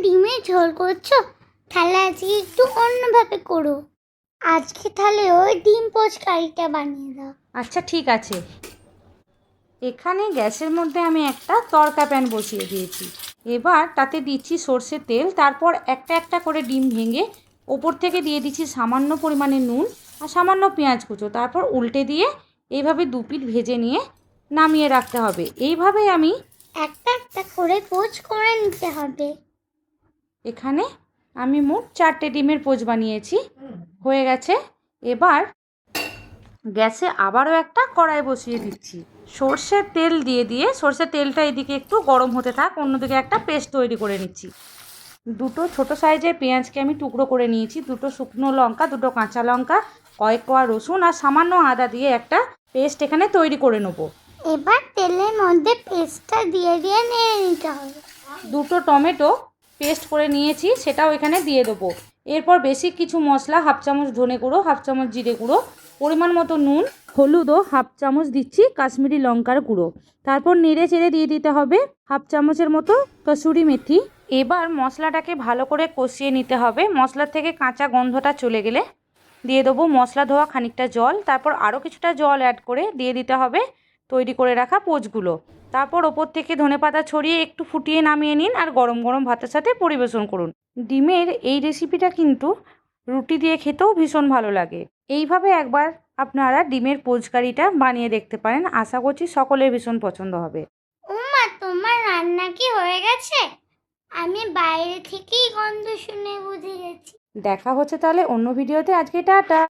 ডিমের ঝোল করছো, তাহলে আজকে একটু অন্যভাবে করো। আজকে তাহলে ওই ডিম পোচ কারিটা বানিয়ে দাও। আচ্ছা ঠিক আছে। এখানে গ্যাসের মধ্যে আমি একটা তড়কা প্যান বসিয়ে দিয়েছি। এবার তাতে দিচ্ছি সর্ষের তেল, তারপর একটা একটা করে ডিম ভেঙে ওপর থেকে দিয়ে দিচ্ছি সামান্য পরিমাণে নুন আর সামান্য পেঁয়াজ কুচো। তারপর উল্টে দিয়ে এইভাবে দুপিঠ ভেজে নিয়ে নামিয়ে রাখতে হবে। এইভাবেই আমি একটা একটা করে পোচ করে নিতে হবে। এখানে আমি মোট 4টে ডিমের পোচ বানিয়েছি, হয়ে গেছে। এবার গ্যাসে আবারও একটা কড়াই বসিয়ে দিচ্ছি। সর্ষের তেল দিয়ে সর্ষের তেলটা এদিকে একটু গরম হতে থাক, অন্যদিকে একটা পেস্ট তৈরি করে নিচ্ছি। দুটো ছোট সাইজের পেঁয়াজকে আমি টুকরো করে নিয়েছি, দুটো শুকনো লঙ্কা, দুটো কাঁচা লঙ্কা, কয়েক কোয়া রসুন আর সামান্য আদা দিয়ে একটা পেস্ট এখানে তৈরি করে নেব। এবার তেলের মধ্যে পেস্টটা দিয়ে নেড়ে নিতে হবে। দুটো টমেটো পেস্ট করে নিয়েছি, সেটাও এখানে দিয়ে দেবো। এরপর বেশি কিছু মশলা, হাফ চামচ ধনে গুঁড়ো, হাফ চামচ জিরে গুঁড়ো, পরিমাণ মতো নুন, হলুদও হাফ চামচ দিচ্ছি, কাশ্মীরি লঙ্কার গুঁড়ো। তারপর নেড়ে চেড়ে দিয়ে দিতে হবে হাফ চামচের মতো কসুরি মেথি। এবার মশলাটাকে ভালো করে কষিয়ে নিতে হবে। মশলার থেকে কাঁচা গন্ধটা চলে গেলে দিয়ে দেবো মশলা ধোয়া খানিকটা জল, তারপর আরও কিছুটা জল অ্যাড করে দিয়ে দিতে হবে তৈরি করে রাখা পোচগুলো। তারপর ওপর থেকে ধনেপাতা ছড়িয়ে একটু ফুটিয়ে নামিয়ে নিন আর গরম গরম ভাতের সাথে পরিবেশন করুন। ডিমের এই রেসিপিটা কিন্তু রুটি দিয়ে খেতেও ভীষণ ভালো লাগে। এইভাবে একবার আপনারা ডিমের পোচকারিটা বানিয়ে দেখতে পারেন, আশা করছি সকলের ভীষণ পছন্দ হবে। উমা, তোমার রান্না কি হয়ে গেছে? আমি বাইরে থেকেই গন্ধ শুনে বুঝে গেছি। দেখা হচ্ছে তাহলে অন্য ভিডিওতে। আজকে টাটা।